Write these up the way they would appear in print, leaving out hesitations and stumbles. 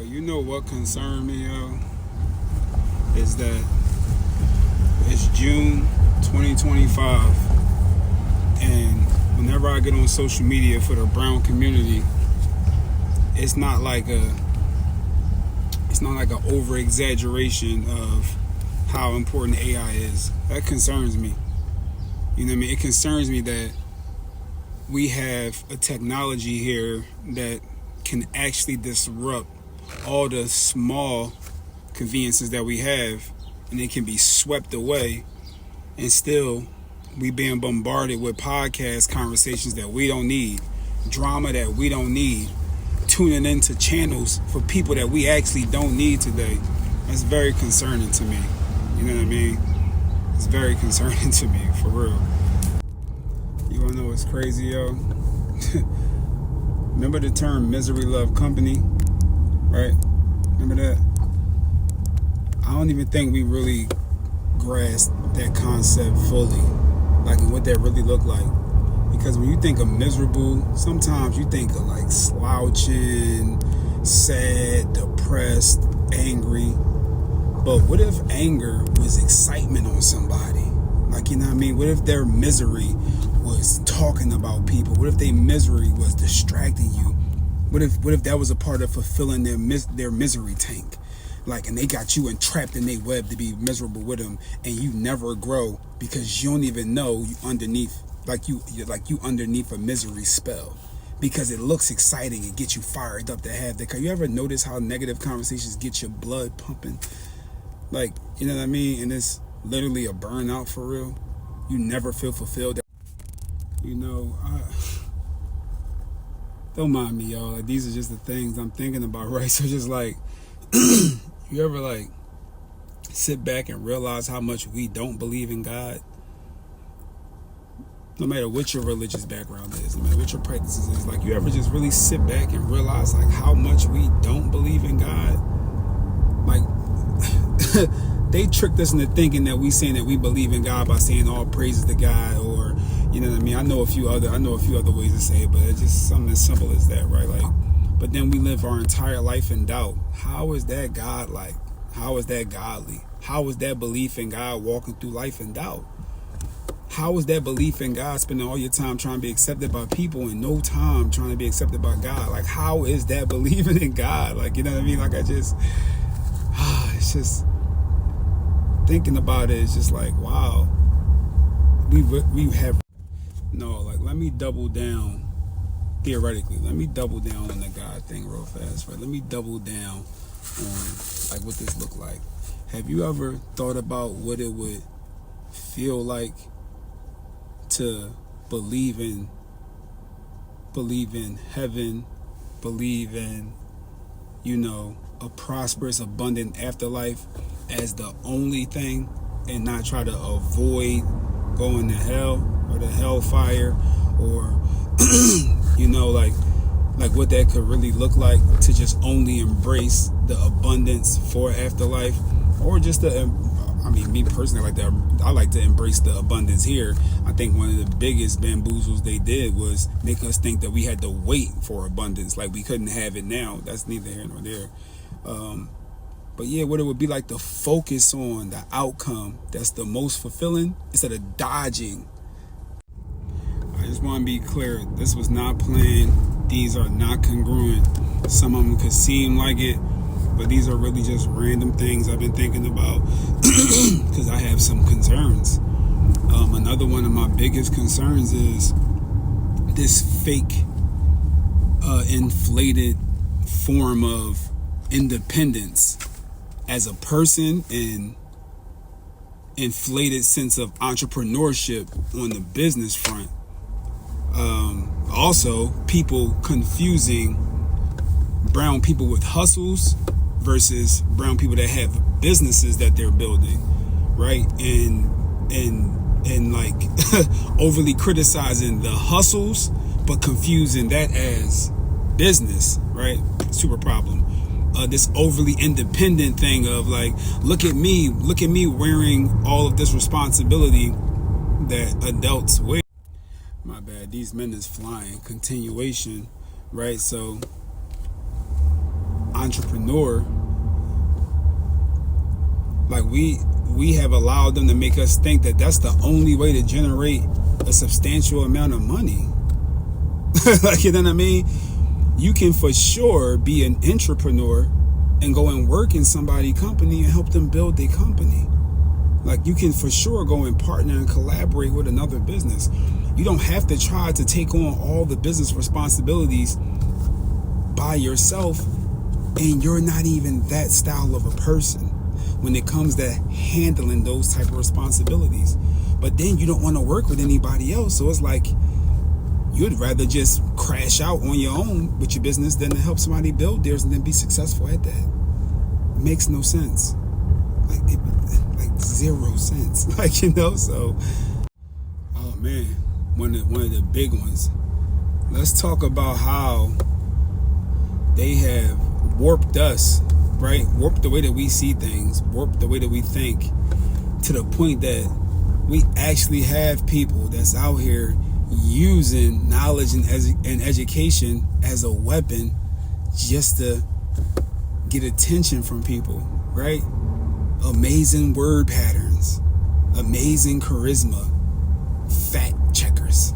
You know what concerned me, yo, is that it's June 2025, and whenever I get on social media for the brown community, it's not like a over exaggeration of how important AI is. That concerns me. You know what I mean? It concerns me that we have a technology here that can actually disrupt all the small conveniences that we have, and it can be swept away, and still we being bombarded with podcast conversations that we don't need, drama that we don't need, tuning into channels for people that we actually don't need today. That's very concerning to me. You know what I mean? It's very concerning to me, for real. You wanna know what's crazy, yo? Remember the term misery love company, right? Remember that? I don't even think we really grasp that concept fully, like what that really looked like. Because when you think of miserable, sometimes you think of like slouching, sad, depressed, angry. But what if anger was excitement on somebody? Like, you know what I mean? What if their misery was talking about people? What if their misery was distracting you? What if that was a part of fulfilling their misery tank? Like, and they got you entrapped in their web to be miserable with them, and you never grow because you don't even know you underneath, you underneath a misery spell, because it looks exciting and gets you fired up to have that. You ever notice how negative conversations get your blood pumping? Like, you know what I mean? And it's literally a burnout for real. You never feel fulfilled. You know, don't mind me, y'all. Like, these are just the things I'm thinking about, right? So just like, you ever like sit back and realize how much we don't believe in God? No matter what your religious background is, no matter what your practices is, like, you ever just really sit back and realize like how much we don't believe in God? Like, they tricked us into thinking that we saying that we believe in God by saying all praises to God, or, you know what I mean? I know a few other ways to say it, but it's just something as simple as that, right? Like, but then we live our entire life in doubt. How is that God-like? How is that godly? How is that belief in God walking through life in doubt? How is that belief in God spending all your time trying to be accepted by people and no time trying to be accepted by God? Like, how is that believing in God? Like, you know what I mean? Like, it's just thinking about it. It's just like, wow. We have no, like, let me double down. Theoretically, let me double down on the God thing real fast, right? Let me double down on like what this look like. Have you ever thought about what it would feel like to believe in heaven, believe in, you know, a prosperous, abundant afterlife as the only thing, and not try to avoid going to hell or the hellfire, or you know, like what that could really look like, to just only embrace the abundance for afterlife, or just me personally, I like to embrace the abundance here. I think one of the biggest bamboozles they did was make us think that we had to wait for abundance, like we couldn't have it now. That's neither here nor there. But yeah, what it would be like to focus on the outcome that's the most fulfilling instead of dodging. I just want to be clear, this was not planned. These are not congruent. Some of them could seem like it, but these are really just random things I've been thinking about because I have some concerns. Another one of my biggest concerns is this fake, inflated form of independence as a person, and inflated sense of entrepreneurship on the business front. Also, people confusing brown people with hustles versus brown people that have businesses that they're building, right? And like overly criticizing the hustles, but confusing that as business, right? Super problem. This overly independent thing of like, look at me wearing all of this responsibility that adults wear. My bad, these men is flying. Continuation, right? So entrepreneur, like we have allowed them to make us think that that's the only way to generate a substantial amount of money. Like, you know what I mean? You can for sure be an entrepreneur and go and work in somebody's company and help them build their company. Like, you can for sure go and partner and collaborate with another business. You don't have to try to take on all the business responsibilities by yourself, and you're not even that style of a person when it comes to handling those type of responsibilities. But then you don't want to work with anybody else, so it's like you'd rather just crash out on your own with your business than to help somebody build theirs and then be successful at that. It makes no sense. Like zero sense. Like, you know, so oh man, one of the big ones. Let's talk about how they have warped us, right? Warped the way that we see things, warped the way that we think, to the point that we actually have people that's out here using knowledge and education as a weapon just to get attention from people, right? Amazing word patterns, amazing charisma, fact checkers,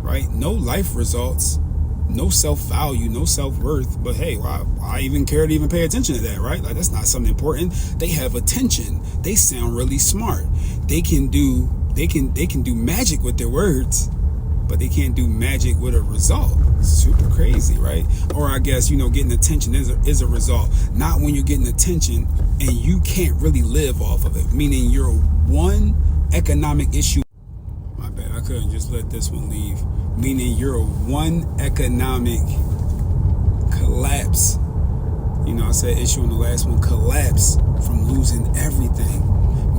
right? No life results, no self-value, no self-worth, but hey, why even care to even pay attention to that, right? Like, that's not something important. They have attention. They sound really smart. They can do magic with their words, but they can't do magic with a result. Super crazy, right? Or I guess, you know, getting attention is a result. Not when you're getting attention and you can't really live off of it, meaning you're one economic issue. My bad, I couldn't just let this one leave. Meaning you're one economic collapse. You know, I said issue in the last one, collapse from losing everything.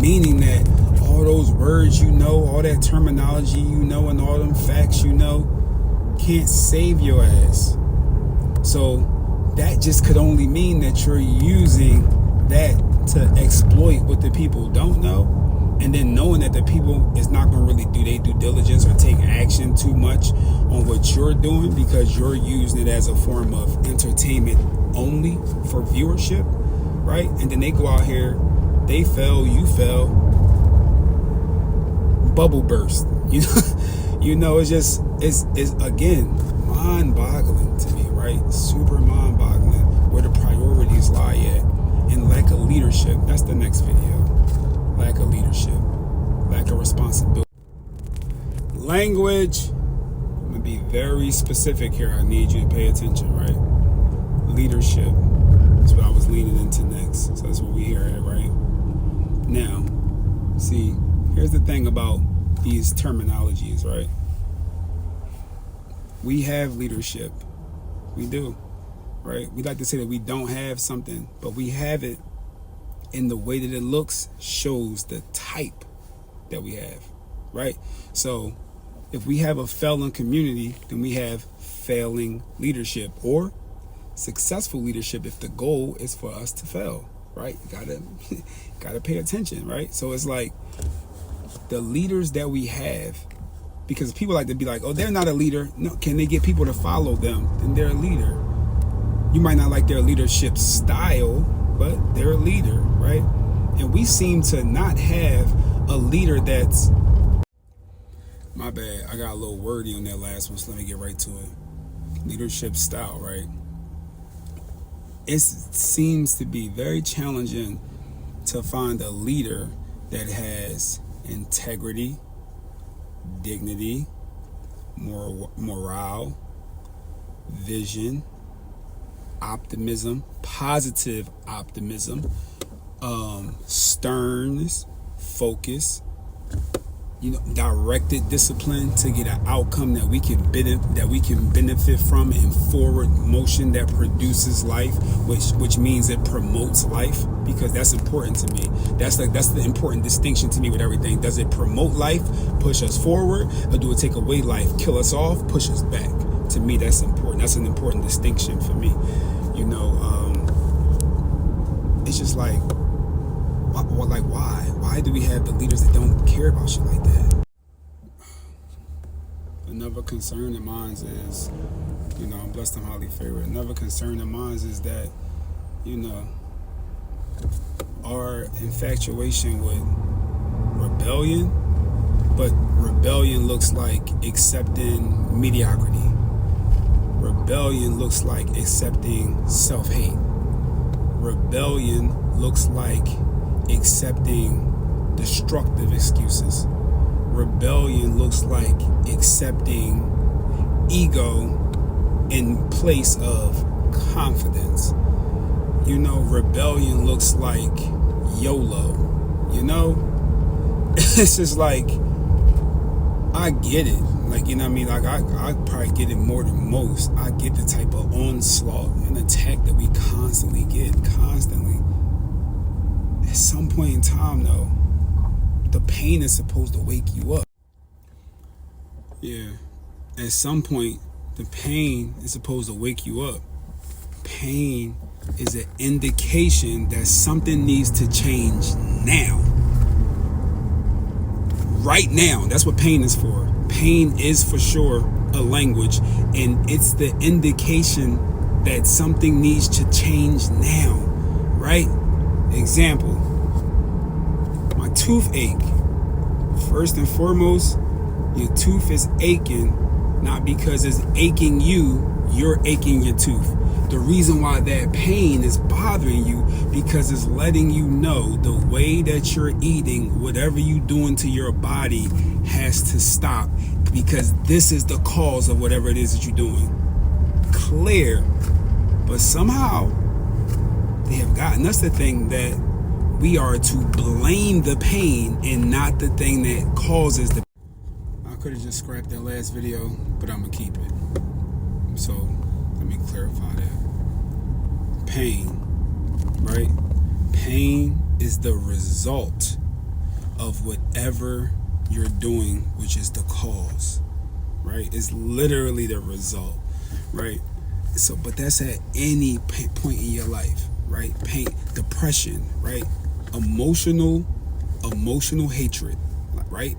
Meaning that all those words you know, all that terminology you know, and all them facts you know can't save your ass. So that just could only mean that you're using that to exploit what the people don't know, and then knowing that the people is not going to really do their due diligence or take action too much on what you're doing because you're using it as a form of entertainment only for viewership, right? And then they go out here, they fail, you fail, bubble burst. You know, it's again mind-boggling to me, right? Super mind-boggling where the priorities lie at, and lack of leadership. That's the next video. Lack of leadership, lack of responsibility. Language. I'm gonna be very specific here. I need you to pay attention, right? Leadership. That's what I was leaning into next. So that's what we hear at, right? Now, see, here's the thing about these terminologies, right? We have leadership. We do, right? We like to say that we don't have something, but we have it. And the way that it looks shows the type that we have, right? So if we have a failing community, then we have failing leadership, or successful leadership if the goal is for us to fail, right? You gotta pay attention, right? So it's like the leaders that we have, because people like to be like, oh, they're not a leader. No, can they get people to follow them? Then they're a leader. You might not like their leadership style, but they're a leader, right? And we seem to not have a leader that's... My bad, I got a little wordy on that last one, so let me get right to it. Leadership style, right? It seems to be very challenging to find a leader that has integrity, dignity, morale, vision, optimism, positive optimism, sternness, focus, directed discipline to get an outcome that we can benefit from, and forward motion that produces life, which means it promotes life, because that's important to me. That's the important distinction to me with everything. Does it promote life, push us forward, or do it take away life, kill us off, push us back? To me, that's important. That's an important distinction for me. It's just like, why do we have the leaders that don't care about shit like that? Another concern of mine is You know, I'm blessed and highly favored. Another concern of mine is that, you know, our infatuation with rebellion, but rebellion looks like accepting mediocrity. Rebellion looks like accepting self-hate. Rebellion looks like accepting destructive excuses. Rebellion looks like accepting ego in place of confidence. You know, rebellion looks like YOLO. You know, it's just like, I get it. Like, you know what I mean? Like, I probably get it more than most. I get the type of onslaught and attack that we constantly get, constantly. At some point in time, though, the pain is supposed to wake you up. Yeah. At some point, the pain is supposed to wake you up. Pain is an indication that something needs to change now. Right now. That's what pain is for. Pain is for sure a language, and it's the indication that something needs to change now, right? Example, my toothache. First and foremost, your tooth is aching, not because it's aching you, you're aching your tooth. The reason why that pain is bothering you, because it's letting you know the way that you're eating, whatever you're doing to your body has to stop, because this is the cause of whatever it is that you're doing. Clear. But somehow they have gotten us to think that we are to blame the pain and not the thing that causes the pain. I could have just scrapped that last video, but I'm gonna keep it. So let me clarify that. Pain, right? Pain is the result of whatever you're doing, which is the cause, right? It's literally the result, right? So, but that's at any point in your life, right? Pain, depression, right? Emotional hatred, right?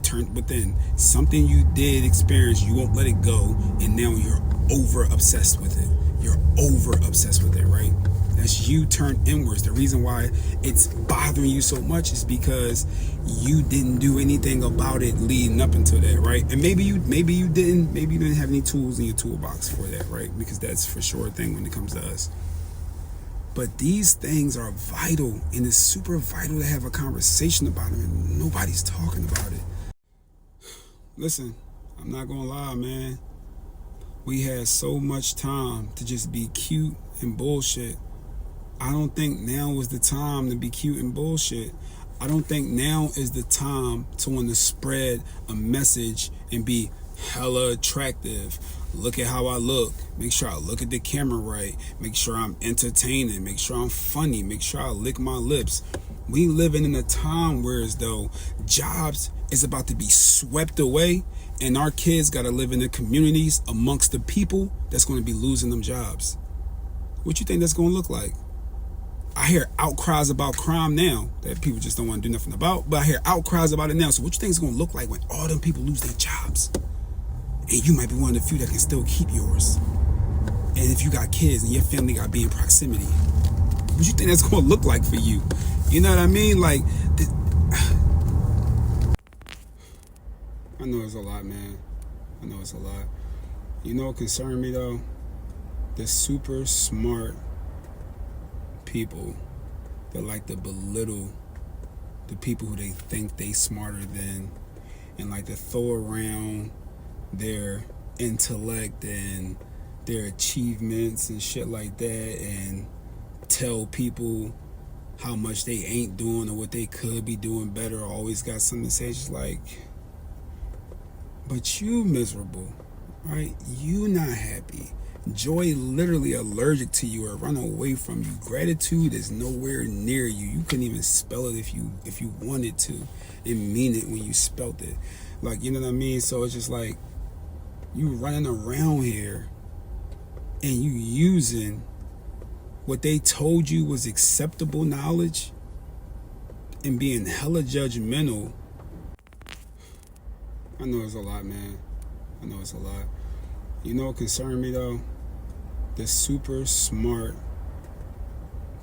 Turned within. Something you did experience, you won't let it go, and now you're over obsessed with it. You're over obsessed with it, right? That's you turned inwards. The reason why it's bothering you so much is because you didn't do anything about it leading up into that, right? And maybe you didn't have any tools in your toolbox for that, right? Because that's for sure a thing when it comes to us. But these things are vital, and it's super vital to have a conversation about them, and nobody's talking about it. Listen, I'm not gonna lie, man. We had so much time to just be cute and bullshit. I don't think now is the time to be cute and bullshit. I don't think now is the time to want to spread a message and be hella attractive. Look at how I look. Make sure I look at the camera right. Make sure I'm entertaining. Make sure I'm funny. Make sure I lick my lips. We living in a time where as though jobs is about to be swept away, and our kids got to live in the communities amongst the people that's going to be losing them jobs. What you think that's going to look like? I hear outcries about crime now that people just don't want to do nothing about, but I hear outcries about it now. So what you think it's going to look like when all them people lose their jobs? And you might be one of the few that can still keep yours. And if you got kids and your family got to be in proximity, what you think that's going to look like for you? You know what I mean? Like, I know it's a lot, man. I know it's a lot. You know what concerned me, though? The super smart people that like to belittle the people who they think they smarter than, and like to throw around their intellect and their achievements and shit like that, and tell people how much they ain't doing or what they could be doing better, or always got something to say. It's just like, but you miserable, right? You not happy. Joy literally allergic to you or run away from you. Gratitude is nowhere near you. You couldn't even spell it if you wanted to and mean it when you spelt it. Like, you know what I mean? So it's just like you running around here and you using what they told you was acceptable knowledge and being hella judgmental. I know it's a lot, man. I know it's a lot. You know what concerned me though? The super smart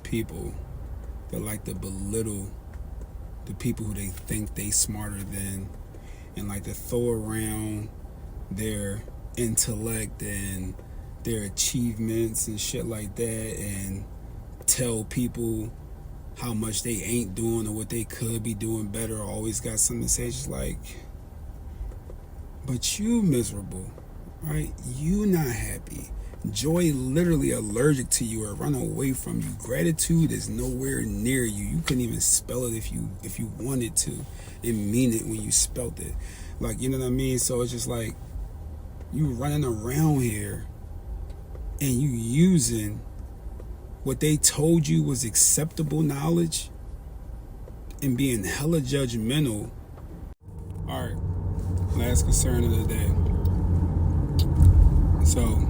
people that like to belittle the people who they think they smarter than, and like to throw around their intellect and their achievements and shit like that, and tell people how much they ain't doing or what they could be doing better, or always got something to say. It's just like, but you miserable, right? You not happy. Joy literally allergic to you or run away from you. Gratitude is nowhere near you. You couldn't even spell it if you wanted to and mean it when you spelt it. Like, you know what I mean? So it's just like you running around here and you using what they told you was acceptable knowledge and being hella judgmental. All right, last concern of the day. So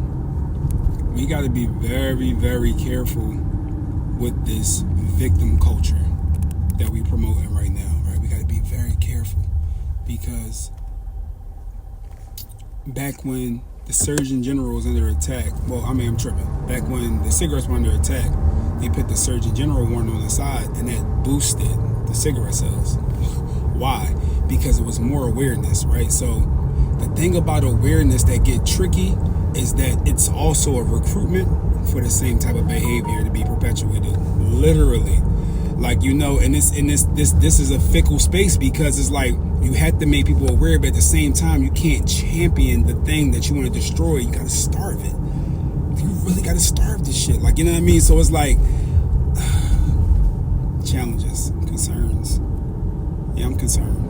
we got to be very, very careful with this victim culture that we promoting right now, right? We got to be very careful, because back when the Surgeon General was under attack, I'm tripping. Back when the cigarettes were under attack, they put the Surgeon General warning on the side, and that boosted the cigarette sales. Why? Because it was more awareness, right? So the thing about awareness that get tricky is that it's also a recruitment for the same type of behavior to be perpetuated. Literally. Like, you know, and this is a fickle space, because it's like you have to make people aware, but at the same time you can't champion the thing that you want to destroy. You gotta starve it. You really gotta starve this shit. Like, you know what I mean? So it's like challenges, concerns. Yeah, I'm concerned.